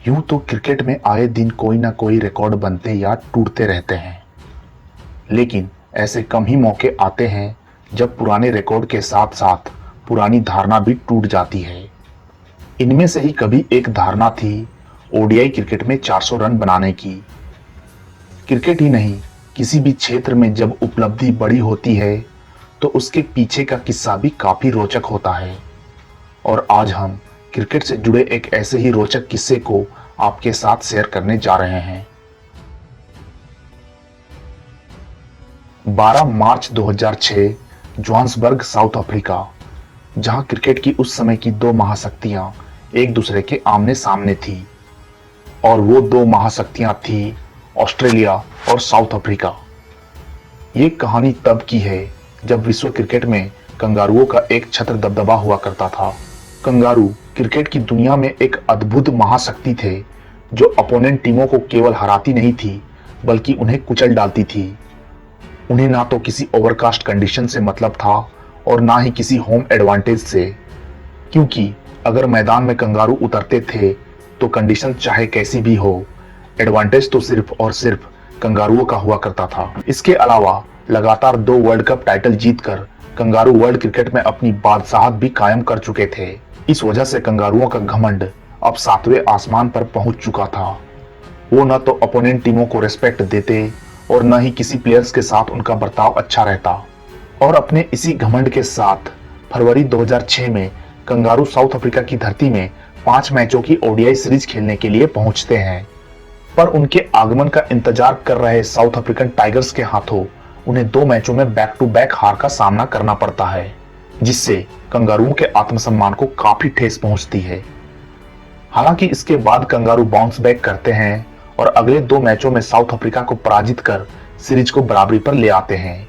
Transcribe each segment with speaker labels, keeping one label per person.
Speaker 1: यूं तो क्रिकेट में आए दिन कोई ना कोई रिकॉर्ड बनते या टूटते रहते हैं, लेकिन ऐसे कम ही मौके आते हैं जब पुराने रिकॉर्ड के साथ साथ पुरानी धारणा भी टूट जाती है। इनमें से ही कभी एक धारणा थी ओडीआई क्रिकेट में 400 रन बनाने की। क्रिकेट ही नहीं, किसी भी क्षेत्र में जब उपलब्धि बड़ी होती है तो उसके पीछे का किस्सा भी काफी रोचक होता है। और आज हम क्रिकेट से जुड़े एक ऐसे ही रोचक किस्से को आपके साथ शेयर करने जा रहे हैं। 12 मार्च 2006 जोहान्सबर्ग, साउथ अफ्रीका, जहां क्रिकेट की उस समय की दो महाशक्तियां एक दूसरे के आमने सामने थी। और वो दो महाशक्तियां थी ऑस्ट्रेलिया और साउथ अफ्रीका। ये कहानी तब की है जब विश्व क्रिकेट में कंगारुओं का एक छत्र दबदबा हुआ करता था। कंगारू क्रिकेट की दुनिया में एक अद्भुत महाशक्ति थे जो अपोनेंट टीमों को केवल हराती नहीं थी बल्कि उन्हें कुचल डालती थी। उन्हें ना तो किसी ओवरकास्ट कंडीशन से मतलब था और ना ही किसी होम एडवांटेज से, क्योंकि अगर मैदान में कंगारू उतरते थे तो कंडीशन चाहे कैसी भी हो, एडवांटेज तो सिर्फ और सिर्फ कंगारुओं का हुआ करता था। इसके अलावा लगातार 2 वर्ल्ड कप टाइटल जीतकर कंगारू वर्ल्ड क्रिकेट में अपनी बादशाहत भी कायम कर चुके थे। इस वजह से कंगारुओं का घमंड अब 7वें आसमान पर पहुंच चुका था। वो न तो अपोनेंट टीमों को रिस्पेक्ट देते और न ही किसी प्लेयर्स के साथ उनका बर्ताव अच्छा रहता। और अपने इसी घमंड के साथ फरवरी 2006 में कंगारू साउथ अफ्रीका की धरती में 5 मैचों की ओडीआई सीरीज खेलने के लिए पहुंचते हैं। पर उनके आगमन का इंतजार कर रहे साउथ अफ्रीकन टाइगर्स के हाथों उन्हें 2 मैचों में बैक टू बैक हार का सामना करना पड़ता है, जिससे कंगारुओं के आत्मसम्मान को काफी ठेस पहुंचती है। हालांकि इसके बाद कंगारू बाउंस बैक करते हैं और अगले 2 मैचों में साउथ अफ्रीका को पराजित कर सीरीज को बराबरी पर ले आते हैं,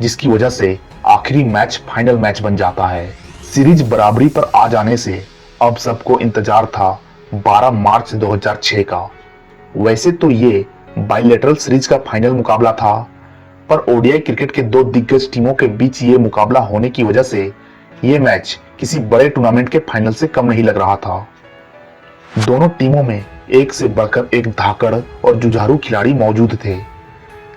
Speaker 1: जिसकी वजह से आखिरी मैच फाइनल मैच बन जाता है। सीरीज बराबरी पर आ जाने से अब सबको इंतजार था 12 मार्च 2006 का। वैसे तो ये बाइलेटरल सीरीज का फाइनल मुकाबला था, पर ओडीआई क्रिकेट के 2 दिग्गज टीमों के बीच ये मुकाबला होने की वजह से ये मैच किसी बड़े टूर्नामेंट के फाइनल से कम नहीं लग रहा था। दोनों टीमों में एक से बढ़कर एक धाकड़ और जुझारू खिलाड़ी मौजूद थे,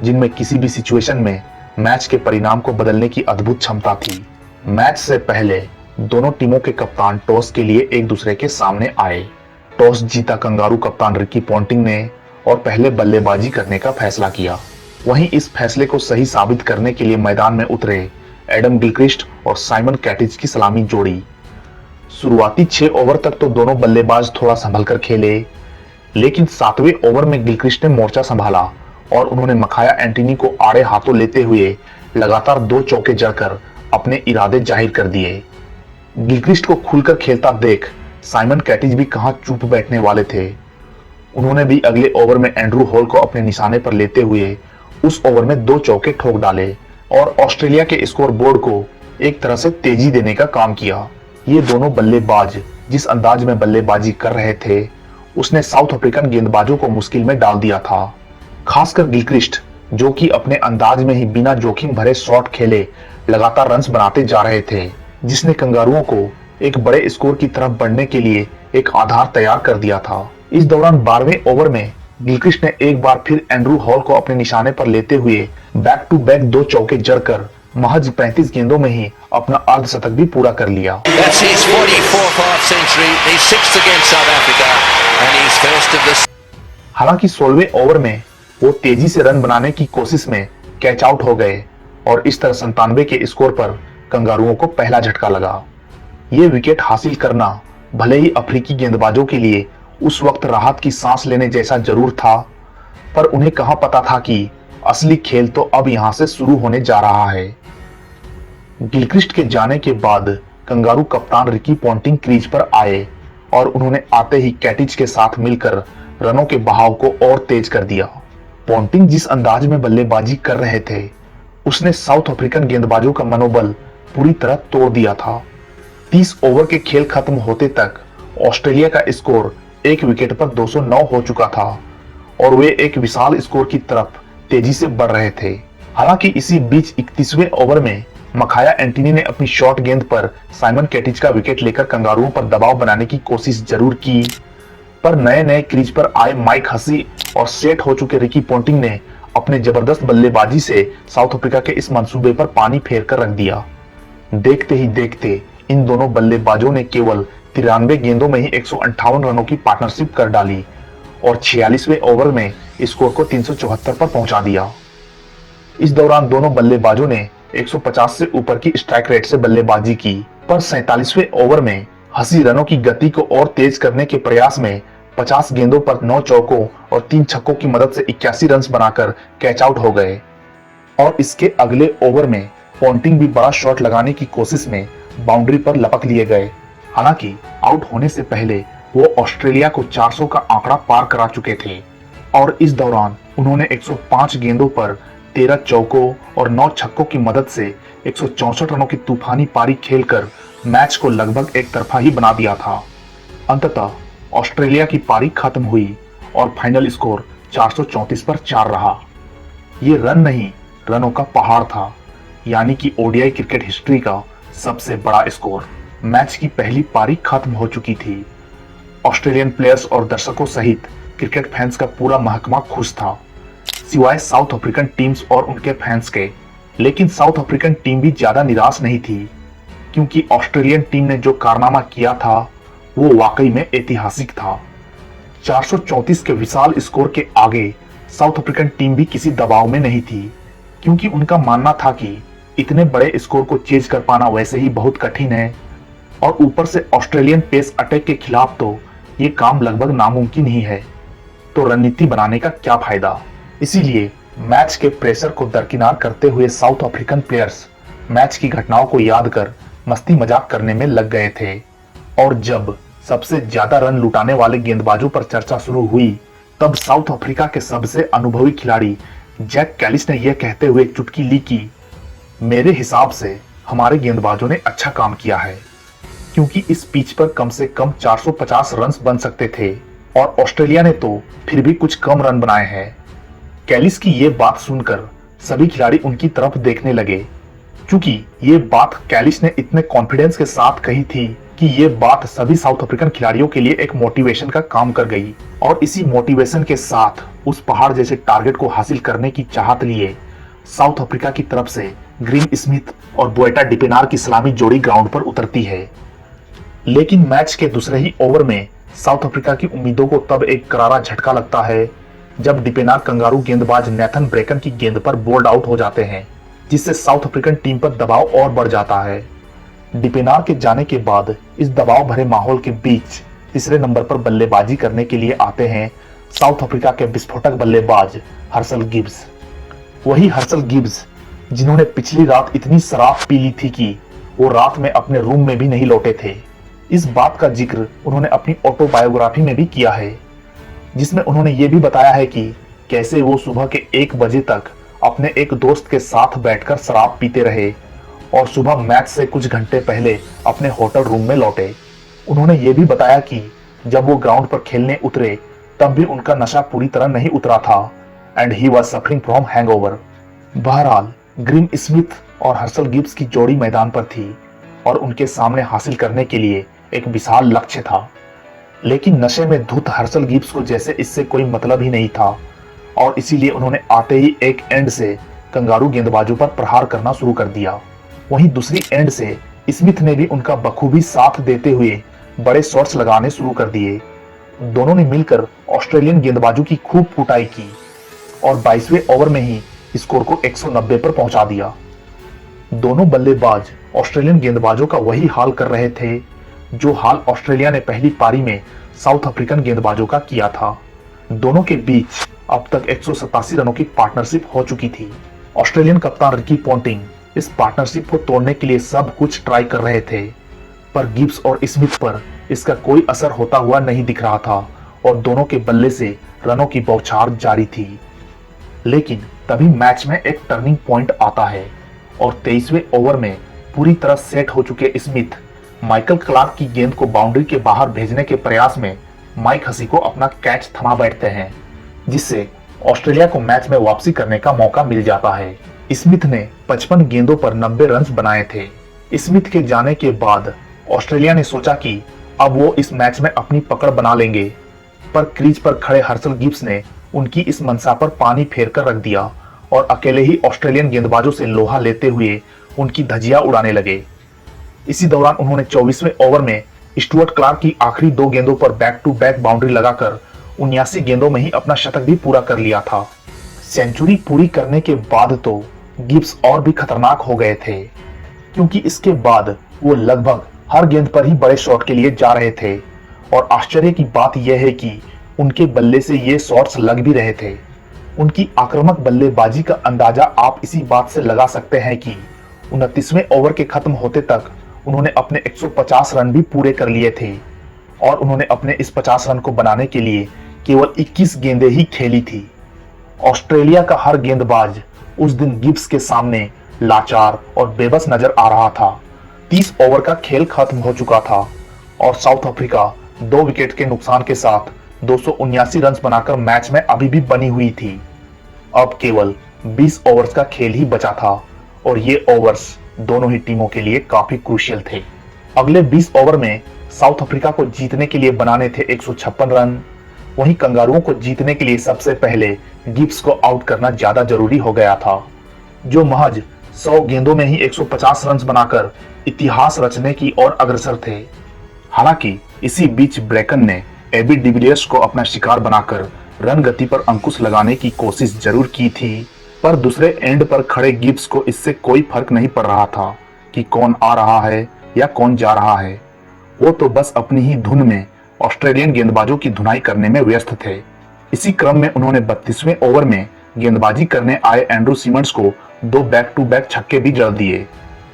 Speaker 1: जिनमें किसी भी सिचुएशन में मैच के परिणाम को बदलने की अद्भुत क्षमता थी। मैच से पहले दोनों टीमों के कप्तान टॉस के लिए एक दूसरे के सामने आए। टॉस जीता कंगारू कप्तान रिकी पॉन्टिंग ने और पहले बल्लेबाजी करने का फैसला किया। वहीं इस फैसले को सही साबित करने के लिए मैदान में उतरे एडम गिलक्रिस्ट और साइमन कैटिज की सलामी जोड़ी। शुरुआती 6 ओवर तक तो दोनों बल्लेबाज थोड़ा संभल कर खेले, लेकिन 7वें ओवर में गिलक्रिस्ट ने मोर्चा संभाला और उन्होंने मखाया एंटनी को आड़े हाथों लेते हुए लगातार 2 चौके जड़कर अपने इरादे जाहिर कर दिए। गिलक्रिस्ट को खुलकर खेलता देख साइमन कैटिज भी कहां चुप बैठने वाले थे। उन्होंने भी अगले ओवर में एंड्रू हॉल को अपने निशाने पर लेते हुए उस ओवर में 2 चौके ठोक डाले और ऑस्ट्रेलिया के स्कोर बोर्ड को एक तरह से तेजी देने का काम किया। ये दोनों बल्लेबाज जिस अंदाज में बल्लेबाजी कर रहे थे, उसने साउथ अफ्रीकन गेंदबाजों को मुश्किल में डाल दिया था। खासकर गिलक्रिस्ट, जो कि अपने अंदाज में ही बिना जोखिम भरे शॉट खेले लगातार रन्स बनाते जा रहे थे, जिसने कंगारुओं को एक बड़े स्कोर की तरफ बढ़ने के लिए एक आधार तैयार कर दिया था। इस दौरान 12वें ओवर में गिलक्रिस्ट ने एक बार फिर एंड्रू हॉल को अपने निशाने पर लेते हुए बैक टू बैक 2 चौके जड़कर महज 35 गेंदों में ही अपना अर्धशतक भी पूरा कर लिया। हालांकि 16वें ओवर में वो तेजी से रन बनाने की कोशिश में कैच आउट हो गए और इस तरह 97 के स्कोर पर कंगारुओं को पहला झटका लगा। ये विकेट हासिल करना भले ही अफ्रीकी गेंदबाजों के लिए उस वक्त राहत की सांस लेने जैसा जरूर था, पर उन्हें कहां पता था कि असली खेल तो अब यहां से शुरू होने जा रहा है। गिलक्रिस्ट के जाने के बाद कंगारू कप्तान रिकी पॉन्टिंग क्रीज पर आए और उन्होंने आते ही कैटिज के साथ मिलकर रनों के बहाव को और तेज कर दिया। पॉन्टिंग जिस अंदाज में बल्लेबाजी कर रहे थे, उसने साउथ अफ्रीकन गेंदबाजों का मनोबल पूरी तरह तोड़ दिया था। 30 ओवर के खेल खत्म होते तक ऑस्ट्रेलिया का स्कोर 1 विकेट पर 209 हो चुका था और वे एक विशाल स्कोर की तरफ तेजी से बढ़ रहे थे। हालांकि इसी बीच 31वें ओवर में मखाया एंटनी ने अपनी शॉर्ट गेंद पर साइमन कैटिज का विकेट लेकर कंगारुओं पर दबाव बनाने की कोशिश जरूर की, पर नए नए क्रीज पर आए माइक हसी और सेट हो चुके रिकी पोंटिंग ने अपने जबरदस्त बल्लेबाजी से साउथ अफ्रीका के इस मंसूबे पर पानी फेर कर रख दिया। देखते ही देखते इन दोनों बल्लेबाजों ने केवल 93 गेंदों में ही 158 रनों की पार्टनरशिप कर डाली और 46वें ओवर में स्कोर को 374 पर पहुंचा दिया। इस दौरान दोनों बल्लेबाजों ने 150 से ऊपर की स्ट्राइक रेट से बल्लेबाजी की, पर 47वें ओवर में हसी रनों की गति को और तेज करने के प्रयास में 50 गेंदों पर 9 चौकों और 3 छक्कों की मदद से 81 रन बनाकर कैच आउट हो गए और इसके अगले ओवर में पोंटिंग भी बड़ा शॉट लगाने की कोशिश में बाउंड्री पर लपक लिए गए। हालांकि आउट होने से पहले वो ऑस्ट्रेलिया को 400 का आंकड़ा पार करा चुके थे और इस दौरान उन्होंने 105 गेंदों पर 13 चौकों और 9 छक्कों की मदद से 164 रनों की तूफानी पारी खेलकर मैच को लगभग एक तरफा ही बना दिया था। अंततः ऑस्ट्रेलिया की पारी खत्म हुई और फाइनल स्कोर 434 पर 4 रहा। ये रन नहीं, रनों का पहाड़ था, यानी कि ओडीआई क्रिकेट हिस्ट्री का सबसे बड़ा स्कोर। मैच की पहली पारी खत्म हो चुकी थी। ऑस्ट्रेलियन प्लेयर्स और दर्शकों सहित क्रिकेट फैंस का पूरा महकमा खुश था, सिवाय साउथ अफ्रीकन टीम्स और उनके फैंस के। लेकिन साउथ अफ्रीकन टीम भी ज्यादा निराश नहीं थी, क्योंकि ऑस्ट्रेलियन टीम ने जो कारनामा किया था वो वाकई में ऐतिहासिक था। 434 के विशाल स्कोर के आगे साउथ अफ्रीकन टीम भी किसी दबाव में नहीं थी, क्योंकि उनका मानना था कि इतने बड़े स्कोर को चेज कर पाना वैसे ही बहुत कठिन है और ऊपर से ऑस्ट्रेलियन पेस अटैक के खिलाफ तो ये काम लगभग नामुमकिन ही है, तो रणनीति बनाने का क्या फायदा। इसीलिए मैच के प्रेशर को दरकिनार करते हुए साउथ अफ्रीकन प्लेयर्स मैच की घटनाओं को याद कर मस्ती मजाक करने में लग गए थे और जब सबसे ज्यादा रन लुटाने वाले गेंदबाजों पर चर्चा शुरू हुई तब साउथ अफ्रीका के सबसे अनुभवी खिलाड़ी जैक कैलिस ने यह कहते हुए चुटकी ली कि मेरे हिसाब से हमारे गेंदबाजों ने अच्छा काम किया है, क्योंकि इस पिच पर कम से कम 450 रन बन सकते थे और ऑस्ट्रेलिया ने तो फिर भी कुछ कम रन बनाए हैं। कैलिस की ये बात सुनकर सभी खिलाड़ी उनकी तरफ देखने लगे, क्योंकि ये बात कैलिस ने इतने कॉन्फिडेंस के साथ कही थी कि ये बात सभी साउथ अफ्रीकन खिलाड़ियों के लिए एक मोटिवेशन का काम कर गई और इसी मोटिवेशन के साथ उस पहाड़ जैसे टारगेट को हासिल करने की चाहत लिए साउथ अफ्रीका की तरफ से ग्रीम स्मिथ और बोएटा डिपेनार की सलामी जोड़ी ग्राउंड पर उतरती है। लेकिन मैच के दूसरे ही ओवर में साउथ अफ्रीका की उम्मीदों को तब एक करारा झटका लगता है जब डिपेनार कंगारू गेंदबाज नेथन ब्रेकन की गेंद पर बोल्ड आउट हो जाते हैं, जिससे साउथ अफ्रीकन टीम पर दबाव और बढ़ जाता है। डिपेनार के जाने के बाद इस दबाव भरे माहौल के बीच तीसरे नंबर पर बल्लेबाजी करने के लिए आते हैं साउथ अफ्रीका के विस्फोटक बल्लेबाज हर्सल गिब्स। वही हर्सल गिब्स जिन्होंने पिछली रात इतनी शराब पी ली थी कि वो रात में अपने रूम में भी नहीं लौटे थे। इस बात का जिक्र उन्होंने अपनी ऑटोबायोग्राफी में भी किया है, जिसमें उन्होंने ये भी बताया है कि कैसे वो सुबह के 1 बजे तक अपने एक दोस्त के साथ बैठकर शराब पीते रहे और सुबह मैच से कुछ घंटे पहले अपने होटल रूम में लौटे। उन्होंने ये भी बताया कि जब वो ग्राउंड पर खेलने उतरे तब भी उनका नशा पूरी तरह नहीं उतरा था and he was suffering from hangover. बहरहाल ग्रीम स्मिथ और हर्सल गिब्स की जोड़ी मैदान पर थी और उनके सामने हासिल करने के लिए एक विशाल लक्ष्य था, लेकिन नशे में धुत हर्सल गिब्स को जैसे इससे कोई मतलब ही नहीं था और इसीलिए उन्होंने आते ही एक एंड से कंगारू गेंदबाजों पर प्रहार करना शुरू कर दिया। वहीं दूसरी एंड से स्मिथ ने भी उनका बखूबी साथ देते हुए बड़े शॉट्स लगाने शुरू कर दिए। दोनों ने मिलकर ऑस्ट्रेलियन गेंदबाजों की खूब कुटाई की और 22वें ओवर में ही स्कोर को 190 पर पहुंचा दिया। दोनों बल्लेबाज ऑस्ट्रेलियन गेंदबाजों का वही हाल कर रहे थे जो हाल ऑस्ट्रेलिया ने पहली पारी में साउथ अफ्रीकन गेंदबाजों का किया था। दोनों के बीच अब तक 187 रनों की पार्टनरशिप हो चुकी थी। ऑस्ट्रेलियन कप्तान रिकी पोंटिंग इस पार्टनरशिप को तोड़ने के लिए सब कुछ ट्राई कर रहे थे, पर गिब्स और स्मिथ पर इसका कोई असर होता हुआ नहीं दिख रहा था और दोनों के बल्ले से रनों की बौछार जारी थी। लेकिन तभी मैच में एक टर्निंग पॉइंट आता है और 23वें ओवर में पूरी तरह सेट हो चुके स्मिथ माइकल क्लार्क की गेंद को बाउंड्री के बाहर भेजने के प्रयास में माइक हसी को अपना कैच थमा बैठते हैं, जिससे ऑस्ट्रेलिया को मैच में वापसी करने का मौका मिल जाता है। स्मिथ ने 55 गेंदों पर 90 रन बनाए थे। स्मिथ के जाने के बाद ऑस्ट्रेलिया ने सोचा कि अब वो इस मैच में अपनी पकड़ बना लेंगे, पर क्रीज पर खड़े हर्षल गिब्स ने उनकी इस मंशा पर पानी फेर कर रख दिया और अकेले ही ऑस्ट्रेलियन गेंदबाजों से लोहा लेते हुए उनकी धज्जियां उड़ाने लगे। इसी दौरान उन्होंने 24वें ओवर में स्टुअर्ट क्लार्क की आखिरी 2 गेंदों पर बैक टू बैक बाउंड्री लगाकर 79 गेंदों में ही अपना शतक भी पूरा कर लिया था। सेंचुरी पूरी करने के बाद तो गिब्स और भी खतरनाक हो गए थे, क्योंकि इसके बाद वो लगभग हर गेंद पर ही बड़े शॉट के लिए जा रहे थे और आश्चर्य की बात यह है कि उनके बल्ले से ये शॉट्स लग भी रहे थे। उनकी आक्रामक बल्लेबाजी का अंदाजा आप इसी बात से लगा सकते हैं कि 29वें ओवर के खत्म होते तक उन्होंने अपने 150 रन भी पूरे कर लिए थे और उन्होंने अपने इस 50 रन को बनाने के लिए केवल 21 गेंदें ही खेली थी। ऑस्ट्रेलिया का हर गेंदबाज उस दिन गिब्स के सामने लाचार और बेबस नजर आ रहा था। 30 ओवर का खेल खत्म हो चुका था और साउथ अफ्रीका 2 विकेट के नुकसान के साथ 279 रन बनाकर मैच में अभी भी बनी हुई थी। अब केवल 20 ओवर्स का खेल ही बचा था और ये ओवर्स दोनों ही टीमों के लिए काफी क्रूशियल थे। अगले 20 ओवर में साउथ अफ्रीका को जीतने के लिए बनाने थे 156 रन। वहीं कंगारुओं को जीतने के लिए सबसे पहले गिब्स को आउट करना ज्यादा जरूरी हो गया था, जो महज 100 गेंदों में ही 150 रन बनाकर इतिहास रचने की ओर अग्रसर थे। हालांकि इसी बीच ब्रेकन ने एबी डिविलियर्स को अपना शिकार बनाकर रन गति पर अंकुश लगाने की कोशिश जरूर की थी, पर दूसरे एंड पर खड़े गिब्स को इससे कोई फर्क नहीं पड़ रहा था कि कौन आ रहा है या कौन जा रहा है। वो तो बस अपनी ही धुन में ऑस्ट्रेलियन गेंदबाजों की धुनाई करने में व्यस्त थे। इसी क्रम में उन्होंने 32वें ओवर में गेंदबाजी करने आए एंड्रू सीमंड्स को 2 बैक टू बैक छक्के भी जड़ दिए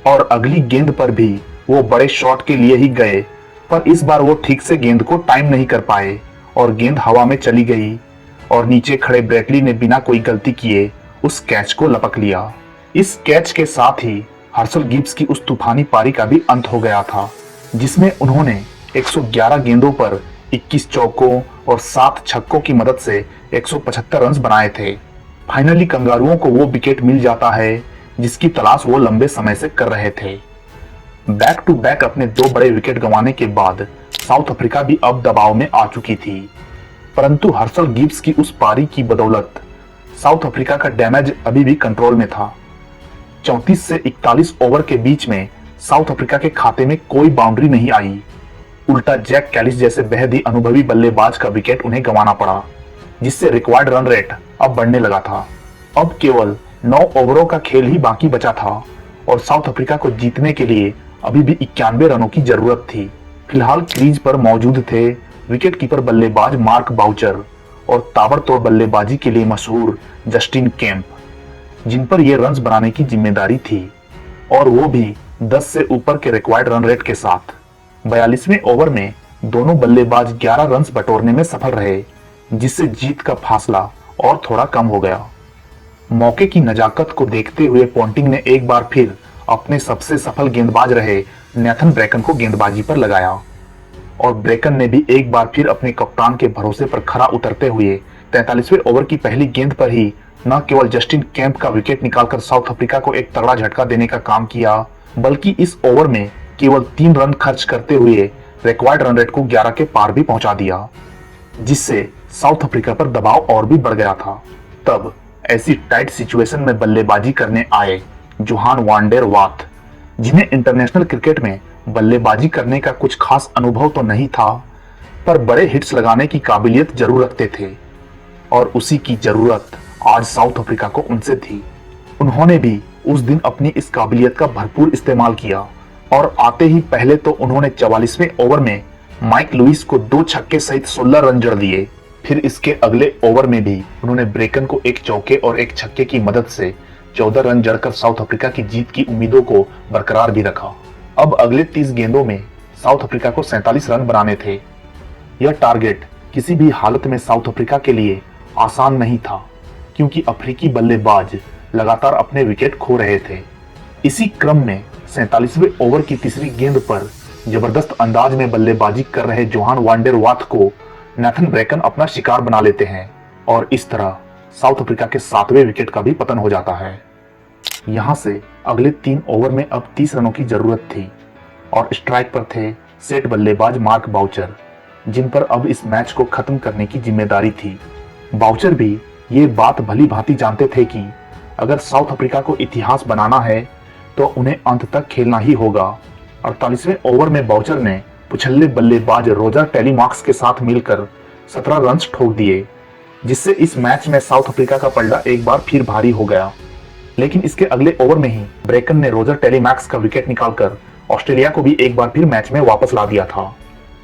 Speaker 1: और अगली गेंद पर भी वो बड़े शॉट के लिए ही गए, पर इस बार वो ठीक से गेंद को टाइम नहीं कर पाए और गेंद हवा में चली गई और नीचे खड़े ब्रेटली ने बिना कोई गलती किए उस कैच को लपक लिया। इस कैच के साथ ही हर्षल गिब्स की उस तूफानी पारी का भी अंत हो गया था, जिसमें उन्होंने 111 गेंदों पर 21 चौकों और 7 छक्कों की मदद से 175 रन बनाए थे। फाइनली कंगारुओं को वो विकेट मिल जाता है जिसकी तलाश वो लंबे समय से कर रहे थे। बैक टू बैक अपने 2 बड़े विकेट गंवाने के बाद साउथ अफ्रीका भी अब दबाव में आ चुकी थी, परंतु हर्षल गिब्स की उस पारी की बदौलत साउथ अफ्रीका का डैमेज अभी भी कंट्रोल में था। 34 से 41 ओवर के बीच में साउथ अफ्रीका के खाते में कोई बाउंड्री नहीं आई। उल्टा जैक कैलिस जैसे बेहद ही अनुभवी बल्लेबाज का विकेट उन्हें गंवाना पड़ा, जिससे रिक्वायर्ड रन रेट अब बढ़ने लगा था। अब केवल 9 ओवरों का खेल ही बाकी बचा था और साउथ अफ्रीका को जीतने के लिए अभी भी 91 रनों की जरूरत थी। फिलहाल क्रीज पर मौजूद थे विकेट कीपर बल्लेबाज मार्क बाउचर और ताबड़तोड़ बल्लेबाजी के लिए मशहूर जस्टिन केम्प, जिन पर यह रन्स बनाने की जिम्मेदारी थी, और वो भी 10 से ऊपर के रिक्वायर्ड रन रेट के साथ। 42वें ओवर में दोनों बल्लेबाज 11 रन्स बटोरने में सफल रहे, जिससे जीत का फासला और थोड़ा कम हो गया। मौके की नजाकत को देखते हुए पोंटिंग ने एक बार फिर अपने सबसे सफल गेंदबाज रहे नेथन ब्रेकन को गेंदबाजी पर लगाया और ब्रेकन ने भी एक बार फिर अपने कप्तान के भरोसे पर खरा उतरते हुए 43वें ओवर की पहली गेंद पर ही न केवल जस्टिन केम्प का विकेट निकालकर साउथ अफ्रीका को एक तगड़ा झटका देने का काम किया, बल्कि इस ओवर में केवल 3 रन खर्च करते हुए रिक्वायर्ड रन रेट को 11 के पार भी पहुंचा दिया, जिससे साउथ अफ्रीका पर दबाव और भी बढ़ गया था। तब ऐसी टाइट सिचुएशन में बल्लेबाजी करने आए जोहान वान डेर वाथ, जिन्हें इंटरनेशनल क्रिकेट में बल्लेबाजी करने का कुछ खास अनुभव तो नहीं था, पर बड़े हिट्स लगाने की काबिलियत जरूर रखते थे और उसी की जरूरत आज साउथ अफ्रीका को उनसे थी। उन्होंने भी उस दिन अपनी इस काबिलियत का भरपूर इस्तेमाल किया और आते ही पहले तो उन्होंने 44वें ओवर में माइक लुइस को 2 छक्के सहित 16 रन जड़ दिए। फिर इसके अगले ओवर में भी उन्होंने ब्रेकन को 1 चौके और 1 छक्के की मदद से 14 रन जड़कर साउथ अफ्रीका की जीत की उम्मीदों को बरकरार भी रखा। अब अगले 30 गेंदों में साउथ अफ्रीका को 47 रन बनाने थे। यह टारगेट किसी भी हालत में साउथ अफ्रीका के लिए आसान नहीं था, क्योंकि अफ्रीकी बल्लेबाज लगातार अपने विकेट खो रहे थे। इसी क्रम में 47वें ओवर की तीसरी गेंद पर जबरदस्त अंदाज में बल्लेबाजी कर रहे जोहान वान डेर वाथ को नेथन ब्रेकन अपना शिकार बना लेते हैं और इस तरह साउथ अफ्रीका के 7वें विकेट का भी पतन हो जाता है। यहां से अगले 3 ओवर में अब 30 रनों की जरूरत थी और स्ट्राइक पर थे सेट बल्लेबाज मार्क बाउचर, जिन पर अब इस मैच को खत्म करने की जिम्मेदारी थी। बाउचर भी ये बात भली भांति जानते थे कि अगर साउथ अफ्रीका को इतिहास बनाना है तो उन्हें अंत तक खेलना ही होगा। 48वें ओवर में बाउचर ने पुछल्ले बल्लेबाज रोजर टेलीमार्क्स के साथ मिलकर 17 रन ठोक दिए, जिससे इस मैच में साउथ अफ्रीका का पलड़ा एक बार फिर भारी हो गया। लेकिन इसके अगले ओवर में ही ब्रेकन ने रोजर टेलीमैक्स का विकेट निकालकर ऑस्ट्रेलिया को भी एक बार फिर मैच में वापस ला दिया था।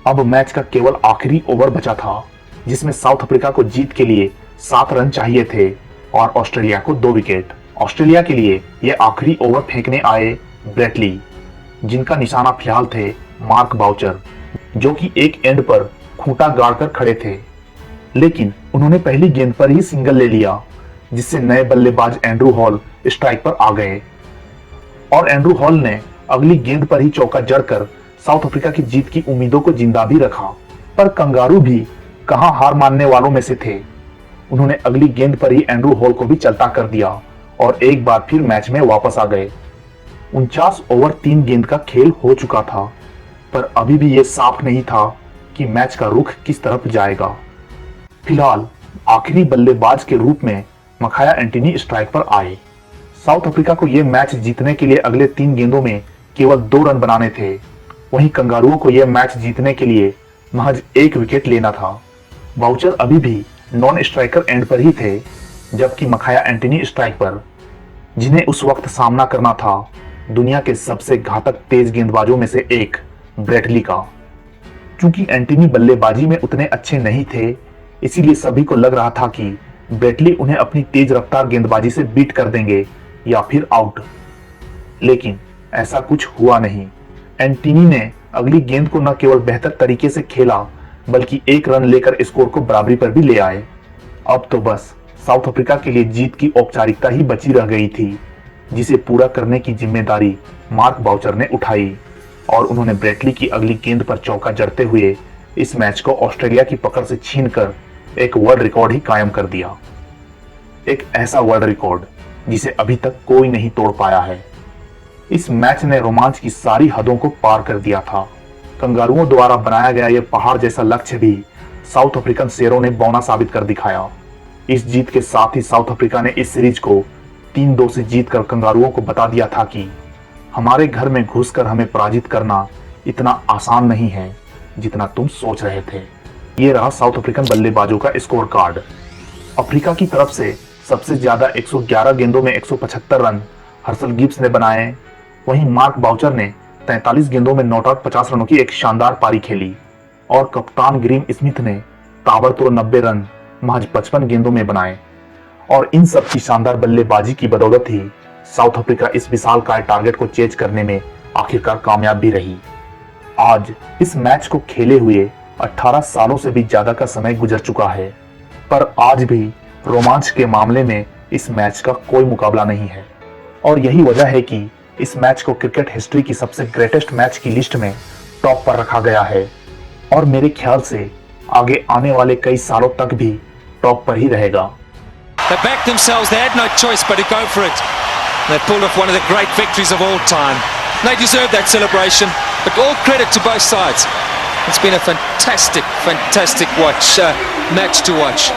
Speaker 1: अब मैच का केवल आखिरी ओवर बचा था, जिसमें साउथ अफ्रीका को जीत के लिए 7 रन चाहिए थे और ऑस्ट्रेलिया को 2 विकेट। ऑस्ट्रेलिया के लिए यह आखिरी ओवर फेंकने आए ब्रेट ली, जिनका निशाना फिलहाल थे मार्क बाउचर, जो कि एक एंड पर खूंटा गाड़कर खड़े थे। लेकिन उन्होंने पहली गेंद पर ही सिंगल ले लिया, जिससे नए बल्लेबाज एंड्रू हॉल स्ट्राइक पर आ गए और एंड्रू हॉल ने अगली गेंद पर ही चौका जड़कर साउथ अफ्रीका की जीत की उम्मीदों को जिंदा भी रखा। पर कंगारू भी कहां हार मानने वालों में से थे। उन्होंने अगली गेंद पर ही एंड्रू हॉल को भी चलता कर दिया और एक बार फिर मैच में वापस आ गए। 49 ओवर 3 गेंद का खेल हो चुका था, पर अभी भी यह साफ नहीं था कि मैच का रुख किस तरफ जाएगा। फिलहाल आखिरी बल्लेबाज के रूप में मखाया एंटनी स्ट्राइक पर आए। साउथ अफ्रीका को यह मैच जीतने के लिए अगले 3 गेंदों में केवल 2 रन बनाने थे। वहीं कंगारुओं को यह मैच जीतने के लिए महज 1 विकेट लेना था। बाउचर अभी भी नॉन स्ट्राइकर एंड पर ही थे, जबकि मखाया एंटनी स्ट्राइक पर, जिन्हें उस वक्त सामना करना था दुनिया के सबसे घातक तेज गेंदबाजों में से एक ब्रेट ली का। चूंकि एंटनी बल्लेबाजी में उतने अच्छे नहीं थे, इसीलिए सभी को लग रहा था कि ब्रेट ली उन्हें अपनी तेज रफ्तार गेंदबाजी से बीट कर देंगे या फिर आउट। लेकिन ऐसा कुछ हुआ नहीं। एंटनी ने अगली गेंद को न केवल बेहतर तरीके से खेला, बल्कि 1 रन लेकर स्कोर को बराबरी पर भी ले आए। अब तो बस साउथ अफ्रीका के लिए जीत की औपचारिकता ही बची रह गई थी, जिसे पूरा करने की जिम्मेदारी मार्क बाउचर ने उठाई और उन्होंने ब्रेट ली की अगली गेंद पर चौका जड़ते हुए इस मैच को ऑस्ट्रेलिया की पकड़ से छीनकर एक वर्ल्ड रिकॉर्ड ही कायम कर दिया। एक ऐसा वर्ल्ड रिकॉर्ड जिसे अभी तक कोई नहीं तोड़ पाया है। इस मैच ने रोमांच की सारी हदों को पार कर दिया था। कंगारुओं द्वारा बनाया गया यह पहाड़ जैसा लक्ष्य भी साउथ अफ्रीकन शेरों ने बौना साबित कर दिखाया। इस जीत के साथ ही साउथ अफ्रीका ने इस सीरीज को 3-2 से जीतकर कंगारुओं को बता दिया था कि हमारे घर में घुसकर हमें पराजित करना इतना आसान नहीं है जितना तुम सोच रहे थे। ये रहा साउथ अफ्रीकन बल्लेबाजों का स्कोर कार्ड। अफ्रीका की तरफ से सबसे ज्यादा 111 गेंदों में 175 रन हर्सल गिब्स ने बनाए। वहीं मार्क बाउचर ने 43 गेंदों में नॉट आउट 50 रनों की एक शानदार पारी खेली और कप्तान ग्रीम स्मिथ ने ताबड़तोड़ 90 रन महज 55 गेंदों में बनाए। और इन सब की शानदार बल्लेबाजी की बदौलत ही साउथ अफ्रीका इस विशालकाय टारगेट को चेज करने में आखिरकार कामयाब भी रही। आज इस मैच को खेले हुए 18 सालों से भी ज्यादा का समय गुजर चुका है, पर आज भी रोमांच के मामले में इस मैच का कोई मुकाबला नहीं है। और यही वजह है कि इस मैच को क्रिकेट हिस्ट्री की सबसे ग्रेटेस्ट मैच की लिस्ट में टॉप पर रखा गया है और मेरे ख्याल से आगे आने वाले कई सालों तक भी टॉप पर ही रहेगा।
Speaker 2: They backed themselves, they had no choice but to go for it. They pulled off one of the great victories of all time. They deserve that celebration, but all credit to both sides. It's been a fantastic match to watch.